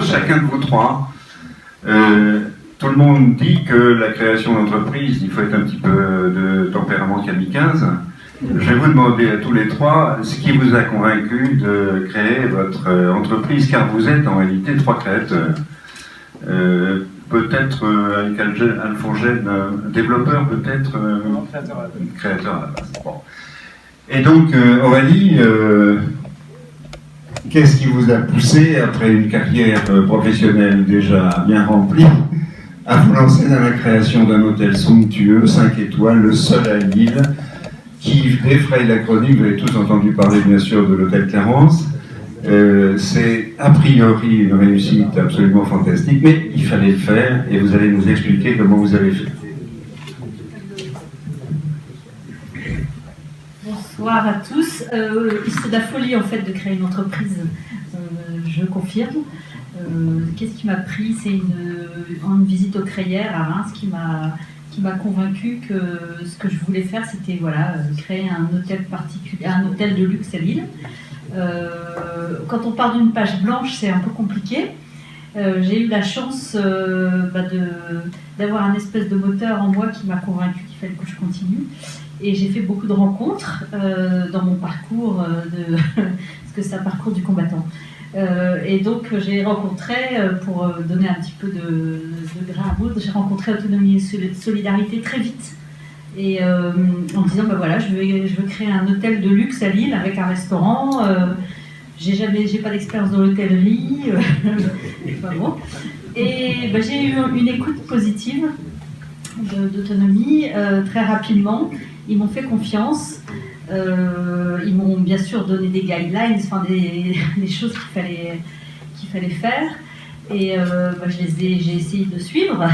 Chacun de vous trois, tout le monde dit que la création d'entreprise, il faut être un petit peu de tempérament kamikaze. Je vais vous demander à tous les trois ce qui vous a convaincu de créer votre entreprise, car vous êtes en réalité trois créateurs. Peut-être avec Alphongène, développeur, peut-être créateur à la base. Bon. Et donc, Aurélie, qu'est-ce qui vous a poussé, après une carrière professionnelle déjà bien remplie, à vous lancer dans la création d'un hôtel somptueux, 5 étoiles, le seul à Lille, qui défraye la chronique? Vous avez tous entendu parler bien sûr de l'hôtel Clarence. C'est a priori une réussite absolument fantastique, mais il fallait le faire et vous allez nous expliquer comment vous avez fait. Bonsoir à tous. C'est de la folie en fait de créer une entreprise, je confirme. Qu'est-ce qui m'a pris? C'est une visite aux Crayères à Reims qui m'a convaincu que ce que je voulais faire, c'était créer un hôtel particulier, un hôtel de luxe à Lille. Quand on part d'une page blanche, c'est un peu compliqué. J'ai eu la chance d'avoir un espèce de moteur en moi qui m'a convaincu qu'il fallait que je continue. Et j'ai fait beaucoup de rencontres dans mon parcours, parce que c'est un parcours du combattant. Et donc j'ai rencontré, pour donner un petit peu de grain à moudre, j'ai rencontré Autonomie et Solidarité très vite. Et en me disant, je veux créer un hôtel de luxe à Lille avec un restaurant. J'ai pas d'expérience dans l'hôtellerie. Enfin bon. Et j'ai eu une écoute positive d'Autonomie très rapidement. Ils m'ont fait confiance. Ils m'ont bien sûr donné des guidelines, des choses qu'il fallait faire. Et j'ai essayé de suivre.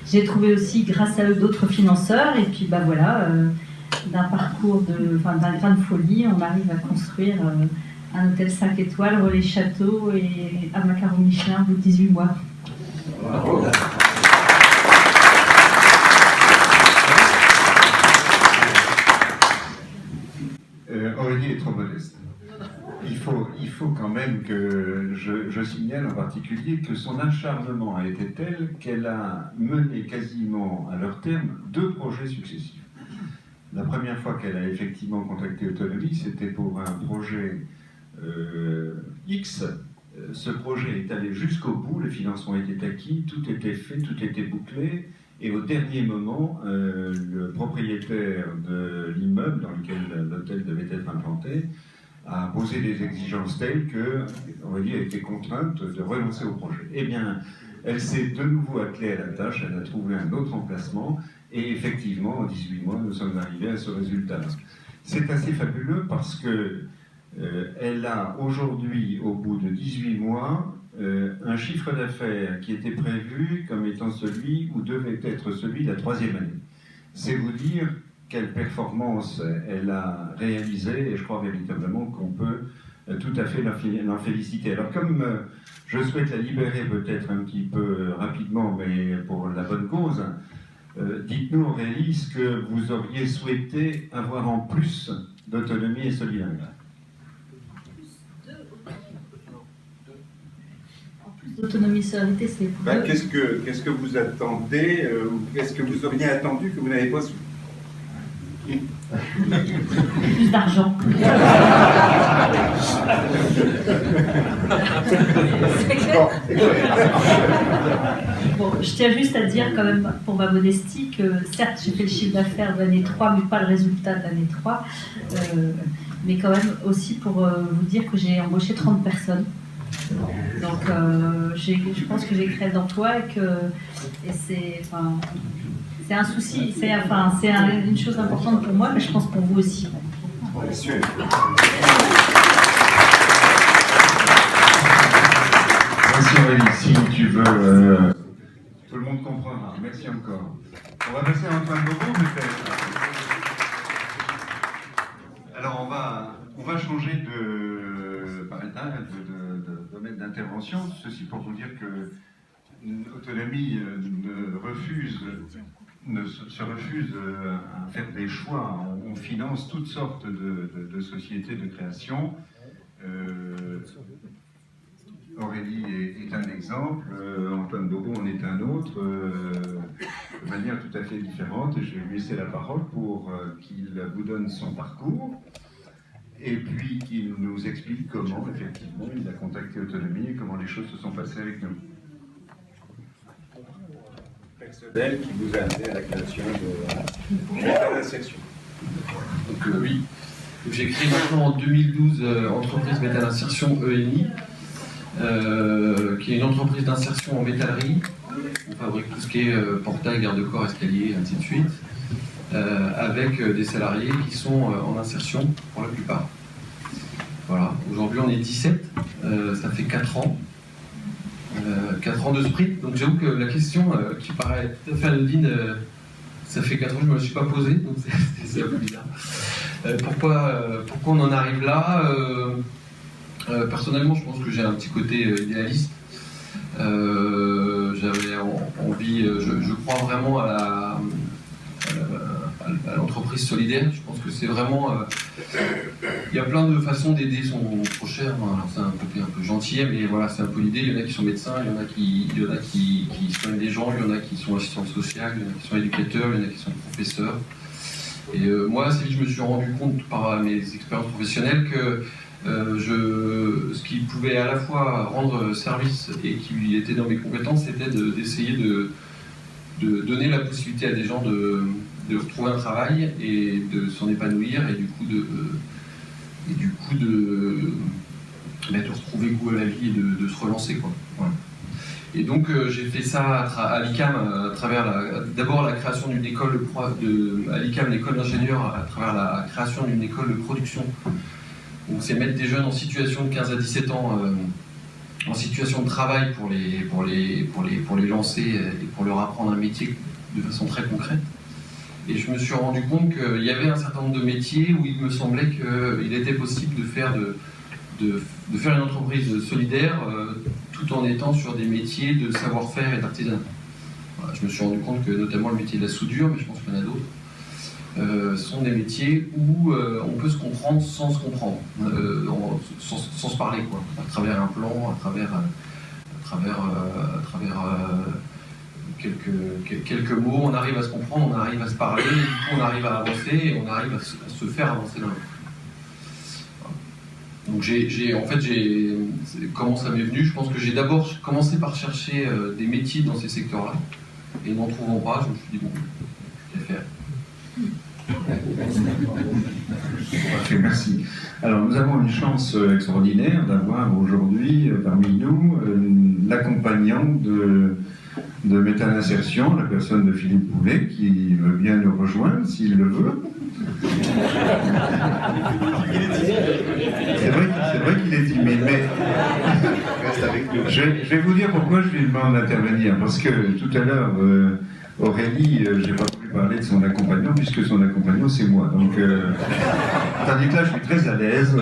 J'ai trouvé aussi, grâce à eux, d'autres financeurs. Et puis, d'un parcours d'un grain de folie, on arrive à construire un hôtel 5 étoiles, relais château et à macaron Michelin au bout de 18 mois. Bravo. Aurélie est trop modeste. Il faut quand même que je signale en particulier que son acharnement a été tel qu'elle a mené quasiment à leur terme 2 projets successifs. La première fois qu'elle a effectivement contacté Autonomie, c'était pour un projet X. Ce projet est allé jusqu'au bout, le financement était acquis, tout était fait, tout était bouclé. Et au dernier moment, le propriétaire de l'immeuble dans lequel l'hôtel devait être implanté a posé des exigences telles qu'Aurélie a été contrainte de renoncer au projet. Eh bien, elle s'est de nouveau attelée à la tâche, elle a trouvé un autre emplacement, et effectivement, en 18 mois, nous sommes arrivés à ce résultat. C'est assez fabuleux parce que elle a aujourd'hui, au bout de 18 mois, un chiffre d'affaires qui était prévu comme étant celui, ou devait être celui, de la 3e année. C'est vous dire quelle performance elle a réalisée, et je crois véritablement qu'on peut tout à fait l'en féliciter. Alors comme je souhaite la libérer peut-être un petit peu rapidement, mais pour la bonne cause, dites-nous Aurélie ce que vous auriez souhaité avoir en plus d'Autonomie et Solidarité. D'autonomie et solidarité, c'est qu'est-ce que vous attendez ou qu'est-ce que vous auriez attendu que vous n'avez pas su? Plus d'argent. Bon, je tiens juste à dire quand même, pour ma modestie, que certes j'ai fait le chiffre d'affaires de l'année 3, mais pas le résultat de l'année 3. Mais quand même aussi pour vous dire que j'ai embauché 30 personnes. Donc je pense que j'ai créé d'emplois et c'est un souci, c'est une chose importante pour moi, mais je pense pour vous aussi. Bien sûr. Merci Aurélie, si tu veux, tout le monde comprendra. Merci encore. On va passer à Antoine Bobo peut-être. Alors on va changer de domaine d'intervention, ceci pour vous dire que Autonomie se refuse à faire des choix. On finance toutes sortes de sociétés de création. Aurélie est un exemple, Antoine Bobo en est un autre, de manière tout à fait différente. Et je vais lui laisser la parole pour qu'il vous donne son parcours et puis qu'il nous explique comment, effectivement, il a contacté Autonomie et comment les choses se sont passées avec nous. Personnel qui vous a amené à la création de la section. Donc oui, j'ai créé maintenant en 2012 entreprise métal insertion ENI, qui est une entreprise d'insertion en métallerie. On fabrique tout ce qui est portail, garde-corps, escalier, ainsi de suite, avec des salariés qui sont en insertion pour la plupart. Voilà, aujourd'hui on est 17, ça fait 4 ans. 4 ans de sprint, donc j'avoue que la question qui paraît tout à fait anodine, ça fait 4 ans que je ne me la suis pas posée, donc c'est un peu bizarre. Pourquoi on en arrive là? Personnellement, je pense que j'ai un petit côté idéaliste. J'avais envie, je crois vraiment à l'entreprise solidaire. Je pense que c'est vraiment... il y a plein de façons d'aider son prochain. Alors c'est un côté un peu gentil, mais voilà, c'est un peu l'idée. Il y en a qui sont médecins, il y en a qui soignent des gens, il y en a qui sont assistants sociaux, il y en a qui sont éducateurs, il y en a qui sont professeurs. Et moi, assez vite, je me suis rendu compte par mes expériences professionnelles que ce qui pouvait à la fois rendre service et qui était dans mes compétences, c'était d'essayer de donner la possibilité à des gens de retrouver un travail et de s'en épanouir et du coup de retrouver goût à la vie et de se relancer, quoi. Voilà. Et donc j'ai fait ça à l'ICAM à travers d'abord la création d'une école à l'ICAM, l'école d'ingénieurs, à travers la création d'une école de production. Donc c'est mettre des jeunes en situation de 15 à 17 ans en situation de travail pour les lancer et pour leur apprendre un métier de façon très concrète. Et je me suis rendu compte qu'il y avait un certain nombre de métiers où il me semblait qu'il était possible de faire une entreprise solidaire tout en étant sur des métiers de savoir-faire et d'artisanat. Voilà, je me suis rendu compte que notamment le métier de la soudure, mais je pense qu'il y en a d'autres, sont des métiers où on peut se comprendre sans se comprendre, sans se parler, quoi, à travers un plan, à travers quelques mots, on arrive à se comprendre, on arrive à se parler, et du coup on arrive à avancer et on arrive à se faire avancer dans le monde. Donc comment ça m'est venu? Je pense que j'ai d'abord commencé par chercher des métiers dans ces secteurs-là, et n'en trouvant pas, je me suis dit bon, qu'à faire. Parfait, merci. Alors nous avons une chance extraordinaire d'avoir aujourd'hui parmi nous l'accompagnant de Métal Insertion, la personne de Philippe Boulet, qui veut bien nous rejoindre s'il le veut. C'est vrai qu'il est timide, mais je vais vous dire pourquoi je lui demande d'intervenir. Parce que tout à l'heure, Aurélie, j'ai pas voulu parler de son accompagnant, puisque son accompagnant, c'est moi. Donc, tandis que là, je suis très à l'aise.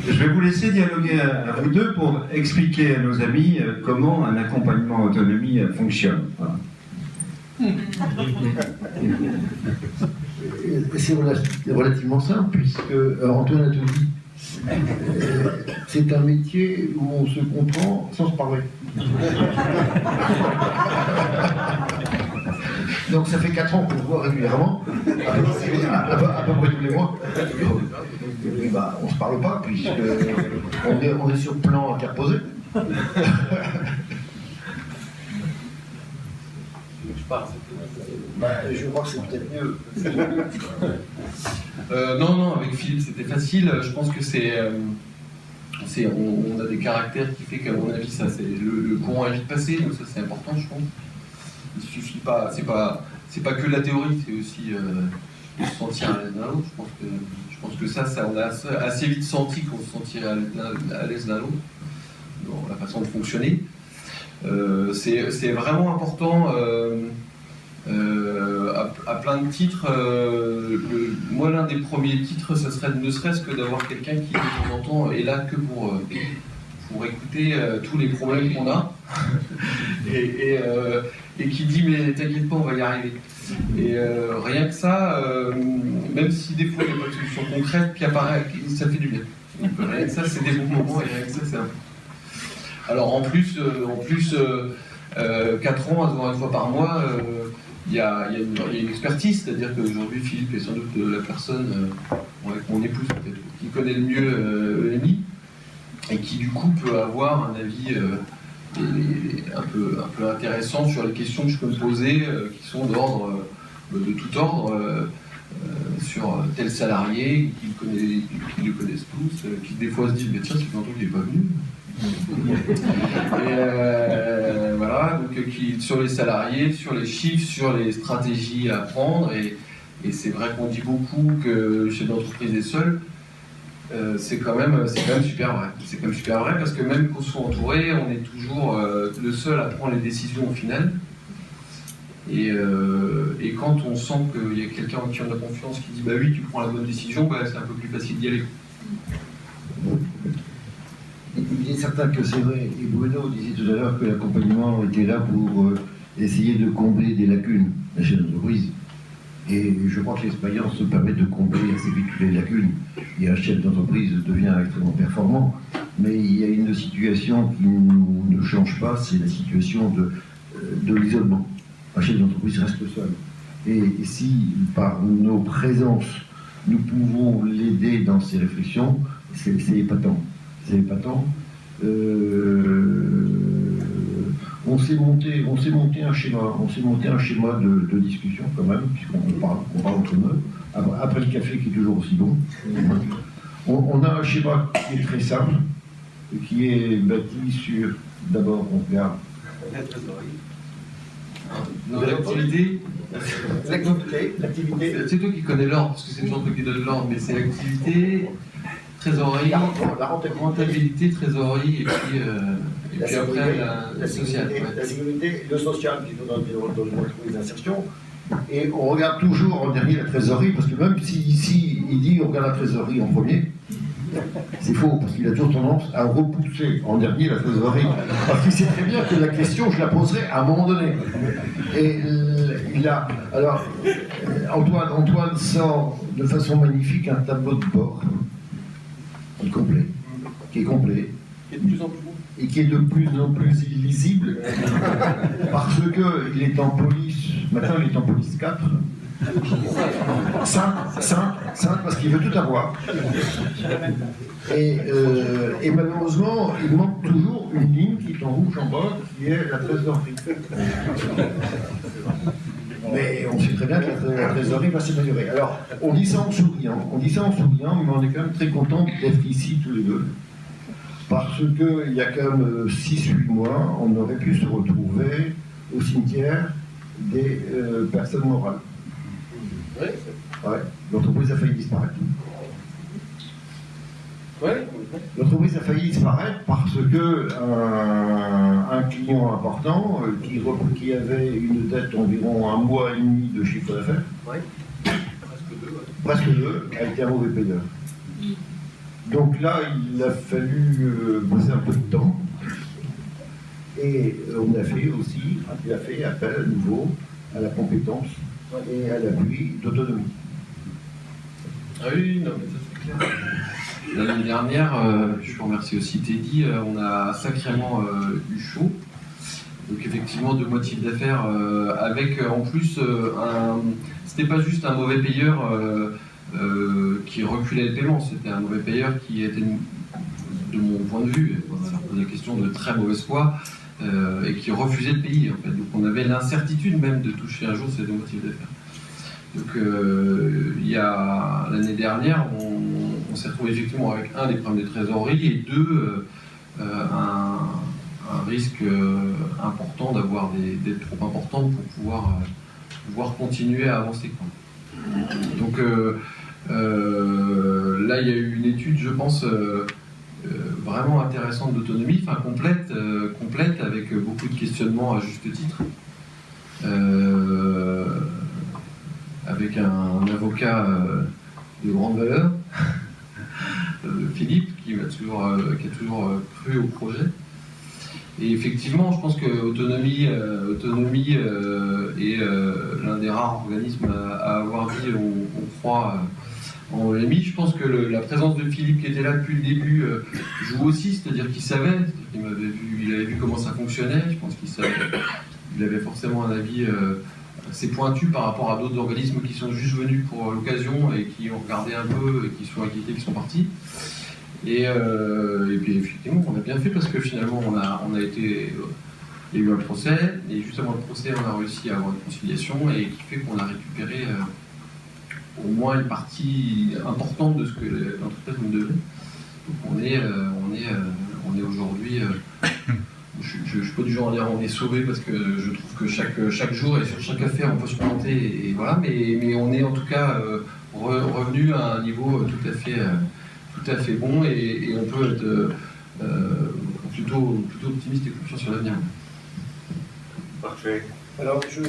Je vais vous laisser dialoguer à vous deux pour expliquer à nos amis comment un accompagnement autonomie fonctionne. Voilà. C'est relativement simple, puisque Antoine a tout dit. C'est un métier où on se comprend sans se parler. Donc ça fait 4 ans qu'on se voit régulièrement, à peu près tous les mois. Et on ne se parle pas, puisqu'on est sur plan interposé. Je crois que c'est peut-être mieux. Non, avec Philippe c'était facile. Je pense que on a des caractères qui fait qu'à mon avis le courant est vite passé, donc ça c'est important, je pense. Il suffit pas, c'est pas que la théorie, c'est aussi de se sentir à l'aise l'un l'autre. Je pense que ça on a assez vite senti qu'on se sentirait à l'aise l'un l'autre dans la façon de fonctionner. C'est vraiment important à plein de titres. Moi, l'un des premiers titres, ça serait ne serait-ce que d'avoir quelqu'un qui, de temps en temps, est là que pour écouter tous les problèmes qu'on a et qui dit mais t'inquiète pas, on va y arriver. Et rien que ça, même si des fois il n'y a pas de solution concrète qui apparaît, ça fait du bien. Rien que ça, c'est des bons moments et rien que ça, c'est un peu. Alors en plus 4 ans à se voir 1 fois par mois, il y a une expertise, c'est-à-dire qu'aujourd'hui Philippe est sans doute la personne, avec mon épouse peut-être, qui connaît le mieux EMI, et qui du coup peut avoir un avis un peu intéressant sur les questions que je peux me poser, qui sont d'ordre, de tout ordre, sur tel salarié, qui le connaissent tous, qui des fois se disent mais tiens, c'est longtemps qu'il n'est pas venu. Et voilà, donc sur les salariés, sur les chiffres, sur les stratégies à prendre, et c'est vrai qu'on dit beaucoup que le chef d'entreprise est seul. C'est quand même super vrai. C'est quand même super vrai parce que même qu'on soit entouré, on est toujours le seul à prendre les décisions au final. Et quand on sent qu'il y a quelqu'un en qui on a confiance qui dit bah oui, tu prends la bonne décision, bah, c'est un peu plus facile d'y aller. Il est certain que c'est vrai, et Bruno disait tout à l'heure que l'accompagnement était là pour essayer de combler des lacunes de la chaîne d'entreprise. Et je crois que l'expérience se permet de combler assez vite toutes les lacunes. Et un chef d'entreprise devient extrêmement performant. Mais il y a une situation qui ne change pas, c'est la situation de l'isolement. Un chef d'entreprise reste seul. Et si, par nos présences, nous pouvons l'aider dans ses réflexions, c'est épatant. C'est épatant. On s'est monté un schéma de discussion quand même, puisqu'on parle entre nous, après le café qui est toujours aussi bon. On a un schéma qui est très simple, qui est bâti sur, d'abord on regarde la trésorerie. Non, l'activité. L'activité. C'est toi qui connais l'ordre, parce que c'est toujours toi qui donne l'ordre, mais c'est l'activité, trésorerie, la rentabilité, trésorerie, et puis après la sociale. La sécurité, le social, qui est dans une entreprise d'insertion. Et on regarde toujours en dernier la trésorerie, parce que même si ici il dit on regarde la trésorerie en premier, c'est faux, parce qu'il a toujours tendance à repousser en dernier la trésorerie. Parce qu'il sait très bien que la question, je la poserai à un moment donné. Et il a. Alors, Antoine sort de façon magnifique un tableau de bord qui est complet. Qui est de plus en plus beau. Et qui est de plus en plus illisible, parce qu'il est en police. Maintenant, il est en police 4. 5, parce qu'il veut tout avoir. Et malheureusement, il manque toujours une ligne qui est en rouge en bas, qui est la trésorerie. Mais on sait très bien que la trésorerie va s'améliorer. Alors, on dit ça en souriant, mais on est quand même très content d'être ici tous les deux. Parce qu'il y a quand même 6-8 mois, on aurait pu se retrouver au cimetière des personnes morales. Ouais, l'entreprise a failli disparaître. L'entreprise a failli disparaître parce que un client important qui avait une dette d'environ 1 mois et demi de chiffre d'affaires, presque deux, a été un mauvais payeur. Donc là, il a fallu passer un peu de temps. Et il a fait appel à nouveau à la compétence et à l'appui d'autonomie. Ah oui, non, mais ça c'est clair. L'année dernière, je remercie aussi Teddy, on a sacrément eu chaud. Donc effectivement, 2 mois de chiffre d'affaires avec en plus c'était pas juste un mauvais payeur qui reculait le paiement, c'était un mauvais payeur qui était, de mon point de vue, une question de très mauvaise foi, et qui refusait de payer en fait. Donc on avait l'incertitude même de toucher un jour ces 2 mois de chiffre d'affaires. Donc il y a l'année dernière, on s'est retrouvé effectivement avec des problèmes de trésorerie et 2 un risque important d'avoir des dettes trop importantes pour pouvoir continuer à avancer, quoi. Donc là il y a eu une étude, je pense, vraiment intéressante d'autonomie, enfin complète avec beaucoup de questionnements à juste titre. Avec un avocat de grande valeur, Philippe, qui a toujours cru au projet. Et effectivement, je pense que Autonomie est l'un des rares organismes à avoir dit on croit en EMI. Je pense que la présence de Philippe qui était là depuis le début joue aussi, c'est-à-dire qu'il savait, il avait vu comment ça fonctionnait. Je pense qu'il avait forcément un avis assez pointu par rapport à d'autres organismes qui sont juste venus pour l'occasion et qui ont regardé un peu et qui sont inquiétés, qui sont partis. Et puis effectivement, on a bien fait parce que finalement, on a été... Il y a eu un procès, et juste avant le procès, on a réussi à avoir une conciliation, et qui fait qu'on a récupéré au moins une partie importante de ce que l'entreprise nous devait. Donc on est aujourd'hui... je ne suis pas du genre à dire on est sauvé parce que je trouve que chaque jour et sur chaque affaire on peut se planter, et voilà, mais on est en tout cas revenu à un niveau tout à fait bon, et on peut être plutôt optimiste et confiant sur l'avenir. Parfait. Alors, je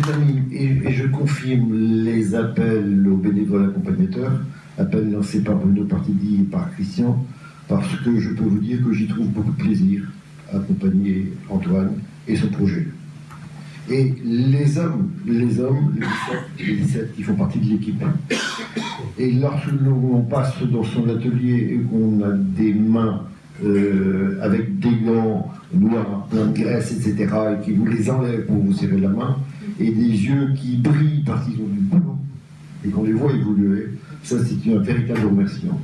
termine et je confirme les appels aux bénévoles accompagnateurs, appels lancés par Bruno Partidi et par Christian, parce que je peux vous dire que j'y trouve beaucoup de plaisir à accompagner Antoine et son projet. Et les hommes, les 17 qui font partie de l'équipe. Et lorsque l'on passe dans son atelier et qu'on a des mains avec des gants noirs, plein de graisse, etc., et qui vous les enlèvent pour vous serrer la main, et des yeux qui brillent parce qu'ils ont du boulot, et qu'on les voit évoluer, ça c'est un véritable remerciement.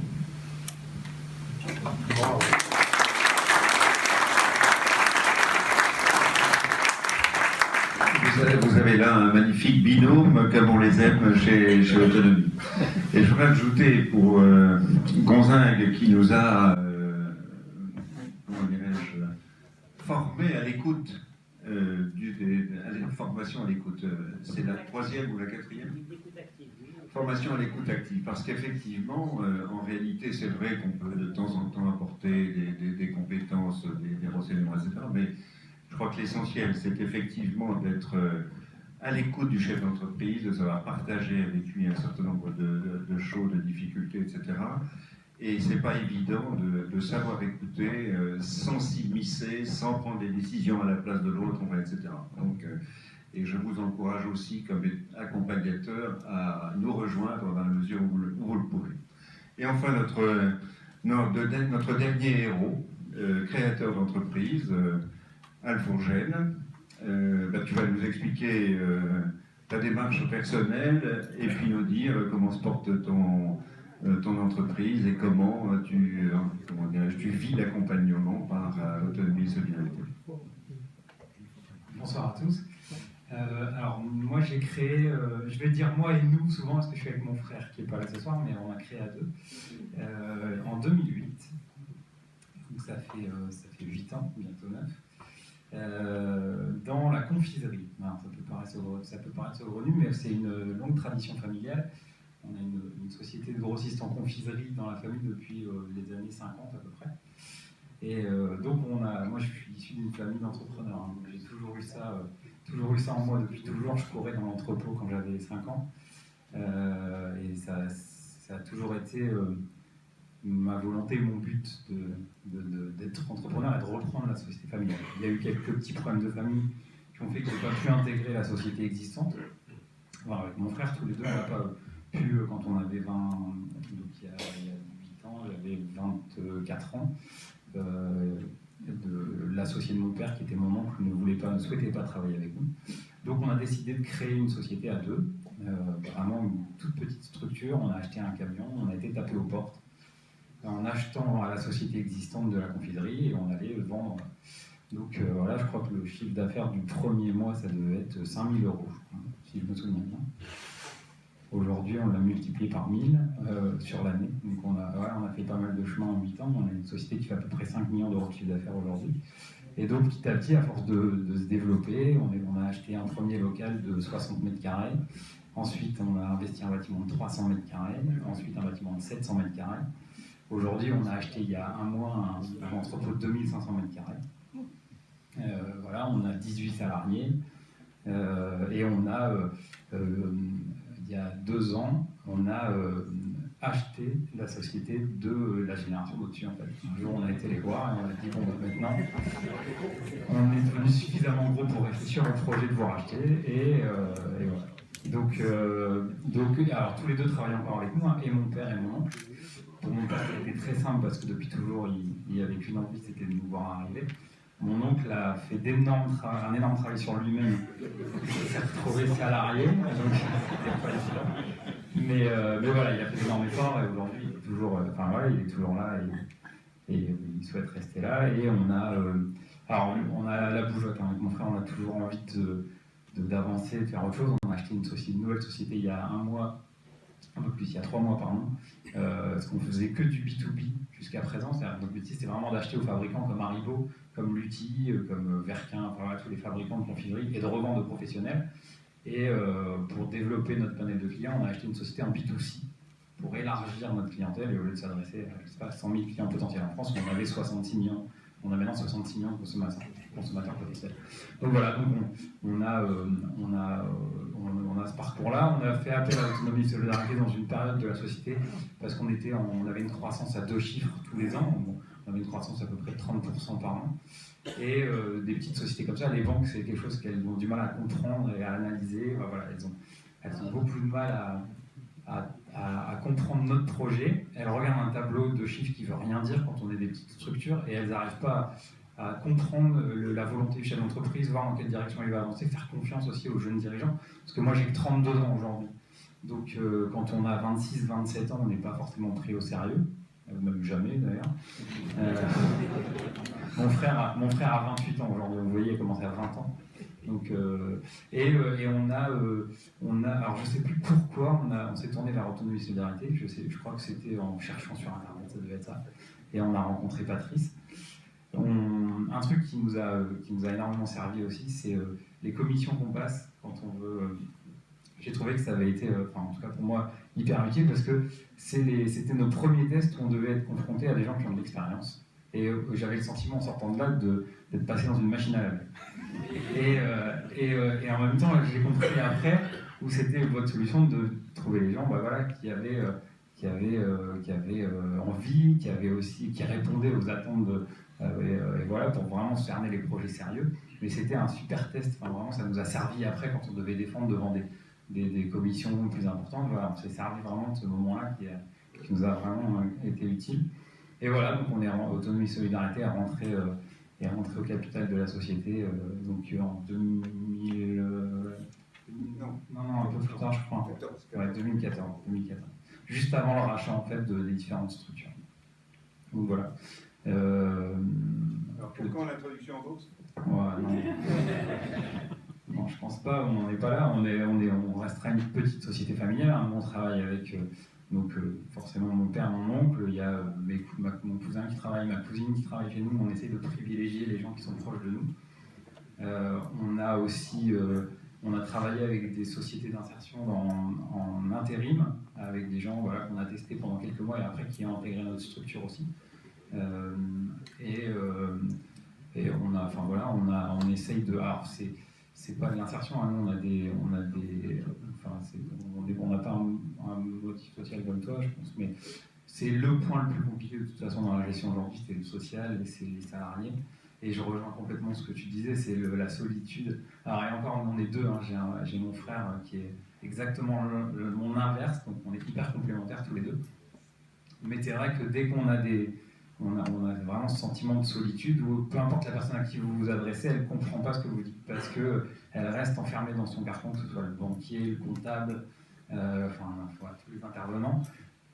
Vous avez là un magnifique binôme, comme on les aime chez Autonomie. Et je voudrais ajouter pour Gonzague qui nous a formés à l'écoute, formation à l'écoute, c'est la 3e ou la 4e formation à l'écoute active, parce qu'effectivement, en réalité, c'est vrai qu'on peut de temps en temps apporter des compétences, des renseignements, etc., mais je crois que l'essentiel, c'est effectivement d'être à l'écoute du chef d'entreprise, de savoir partager avec lui un certain nombre de choses, de difficultés, etc. Et c'est pas évident de savoir écouter sans s'immiscer, sans prendre des décisions à la place de l'autre, etc. Donc, et je vous encourage aussi, comme accompagnateur, à nous rejoindre dans la mesure où vous le pourrez. Et enfin, notre dernier héros, créateur d'entreprise, Alphongène, tu vas nous expliquer ta démarche personnelle et puis nous dire comment se porte ton entreprise et comment tu vis l'accompagnement par Autonomie et Solidarité. Bonsoir à tous. Alors moi j'ai créé, je vais dire moi et nous souvent parce que je suis avec mon frère qui n'est pas là ce soir, mais on a créé à deux, en 2008, donc ça fait 8 ans, bientôt 9, dans la confiserie. Alors, ça peut paraître saugrenu, mais c'est une longue tradition familiale. On a une société de grossistes en confiserie dans la famille depuis les années 50 à peu près. Et donc moi je suis issu d'une famille d'entrepreneurs, hein, donc j'ai toujours eu ça en moi depuis toujours. Je courais dans l'entrepôt quand j'avais 5 ans, et ça a toujours été ma volonté, mon but d'être entrepreneur et de reprendre la société familiale. Il y a eu quelques petits problèmes de famille qui ont fait que je n'ai pas pu intégrer la société existante. Voilà, avec mon frère, tous les deux, on n'a pas pu, quand on avait 20, donc il y a 8 ans, j'avais 24 ans, l'associé de mon père, qui était mon oncle, ne souhaitait pas travailler avec nous. Donc on a décidé de créer une société à deux, vraiment une toute petite structure. On a acheté un camion, on a été taper aux portes en achetant à la société existante de la confiserie et on allait le vendre. Donc voilà, je crois que le chiffre d'affaires du premier mois, ça devait être 5 000 €, si je me souviens bien. Aujourd'hui, on l'a multiplié par 1000 sur l'année. Donc on a fait pas mal de chemin en 8 ans. On a une société qui fait à peu près 5 millions € de chiffre d'affaires aujourd'hui. Et donc petit à petit, à force de se développer, on a acheté un premier local de 60 mètres carrés. Ensuite, on a investi un bâtiment de 300 mètres carrés. Ensuite, un bâtiment de 700 mètres carrés. Aujourd'hui, on a acheté il y a un mois un entrepôt de 2500 mètres carrés. Voilà, on a 18 salariés. Et on a, il y a 2 ans, on a acheté la société de la génération d'au-dessus. En fait. Un jour, on a été les voir et on a dit bon, maintenant, on est devenu suffisamment gros pour réfléchir au projet de vous racheter. Et voilà. Alors tous les deux travaillent encore avec nous, hein, et mon père et mon oncle. Pour mon père, c'était très simple parce que depuis toujours, il avait qu'une envie, c'était de nous voir arriver. Mon oncle a fait un énorme travail sur lui-même. Il s'est retrouvé salarié, donc c'était pas évident. Mais voilà, il a fait d'énormes efforts et aujourd'hui, il est toujours là et il souhaite rester là. Et on a la bougeotte, hein, avec mon frère, on a toujours envie d'avancer, de faire autre chose. On a acheté une nouvelle société il y a 1 mois, un peu plus, il y a 3 mois, pardon, parce qu'on faisait que du B2B jusqu'à présent. Notre métier, c'était vraiment d'acheter aux fabricants comme Haribo, comme Lutti, comme Verquin, enfin, voilà, tous les fabricants de confiserie, et de revendre aux professionnels. Et pour développer notre panel de clients, on a acheté une société en B2C pour élargir notre clientèle, et au lieu de s'adresser à 100 000 clients potentiels en France, on avait 66 millions. On a maintenant 66 millions de consommateurs potentiels. Donc voilà, on a ce parcours-là. On a fait appel à l'autonomie et solidarité dans une période de la société parce qu'on avait une croissance à 2 chiffres tous les ans. On avait une croissance à peu près de 30% par an. Et des petites sociétés comme ça, les banques, c'est quelque chose qu'elles ont du mal à comprendre et à analyser. Voilà, elles ont beaucoup de mal à comprendre notre projet. Elles regardent un tableau de chiffres qui ne veut rien dire quand on est des petites structures et elles n'arrivent pas à comprendre la volonté du chef d'entreprise, voir dans quelle direction il va avancer, faire confiance aussi aux jeunes dirigeants. Parce que moi j'ai que 32 ans aujourd'hui. Donc quand on a 26, 27 ans, on n'est pas forcément pris au sérieux. Même jamais d'ailleurs. Mon frère a 28 ans aujourd'hui, vous voyez, il a commencé à 20 ans. Donc, alors je ne sais plus pourquoi on s'est tourné vers Autonomie Solidarité. Je crois que c'était en cherchant sur Internet, ça devait être ça. Et on a rencontré Patrice. Un truc qui nous a énormément servi aussi, c'est les commissions qu'on passe quand on veut. J'ai trouvé que ça avait été, en tout cas pour moi, hyper utile parce que c'était nos premiers tests où on devait être confronté à des gens qui ont de l'expérience. Et j'avais le sentiment en sortant de là d'être passé dans une machine à laver. Et en même temps, j'ai compris après où c'était votre solution de trouver les gens qui avaient envie, qui répondaient aux attentes et voilà, pour vraiment cerner les projets sérieux. Mais c'était un super test, vraiment ça nous a servi après quand on devait défendre devant des commissions plus importantes. Voilà, on s'est servi vraiment de ce moment-là qui nous a vraiment été utile. Et voilà, donc on est en Autonomie Solidarité est rentré au capital de la société donc en 2000. Non, un peu plus tard, je crois. Ouais, 2014. Juste avant le rachat en fait des différentes structures. Donc voilà. Alors pourquoi l'introduction en bourse? Ouais, non, je pense pas, on n'en est pas là. On restera une petite société familiale. Hein. On travaille avec forcément mon père, mon oncle, il y a mon cousin qui travaille, ma cousine qui travaille chez nous. On essaie de privilégier les gens qui sont proches de nous. On a travaillé avec des sociétés d'insertion en intérim, avec des gens qu'on a testés pendant quelques mois et après qui ont intégré notre structure aussi. On essaye de. Alors c'est pas de l'insertion, hein, on n'a pas un motif social comme toi, je pense, mais c'est le point le plus compliqué de toute façon dans la gestion aujourd'hui, c'est le social et c'est les salariés. Et je rejoins complètement ce que tu disais, c'est la solitude. Alors et encore, on est deux, hein, j'ai mon frère qui est exactement mon inverse, donc on est hyper complémentaires tous les deux. Mais c'est vrai que dès qu'on a on a vraiment ce sentiment de solitude où peu importe la personne à qui vous vous adressez, elle ne comprend pas ce que vous dites parce qu'elle reste enfermée dans son carcan, que ce soit le banquier, le comptable, tous les intervenants,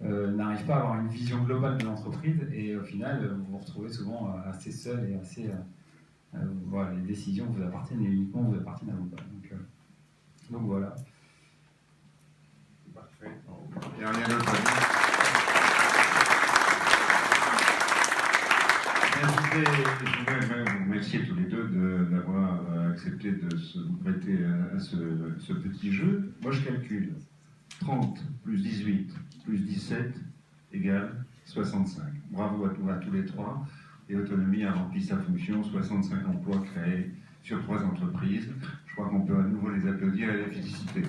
n'arrivent pas à avoir une vision globale de l'entreprise et au final, vous vous retrouvez souvent assez seul et assez... les décisions vous appartiennent et uniquement vous appartiennent à vous. Donc voilà. Parfait. Il n'y a rien d'autre à dire. Je voudrais vous remercier tous les deux d'avoir accepté de se prêter à ce petit jeu. Moi, je calcule 30 plus 18 plus 17 égale 65. Bravo à tous les trois. Et Autonomie a rempli sa fonction, 65 emplois créés sur 3 entreprises. Je crois qu'on peut à nouveau les applaudir et les féliciter.